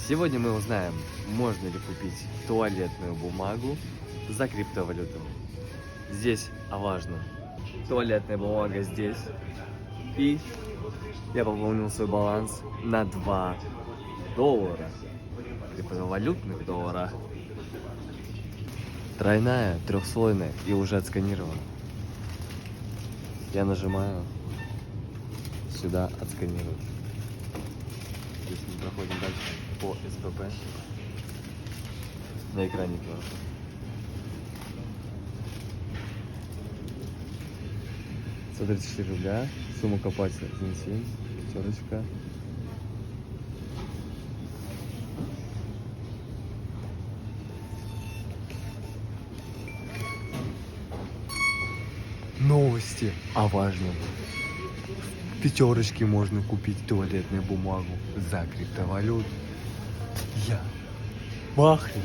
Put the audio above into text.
Сегодня мы узнаем, можно ли купить туалетную бумагу за криптовалюту. Здесь важно. Туалетная бумага здесь. И я пополнил свой баланс на $2. Криптовалютных доллара. Тройная, трехслойная и уже отсканирована. Я нажимаю сюда отсканировать. Здесь мы проходим дальше по СПП. На экране тоже. $134, сумма копателя 1,7, пятерочка. Новости о важном. В пятерочке можно купить туалетную бумагу за криптовалюту. Я бахрин.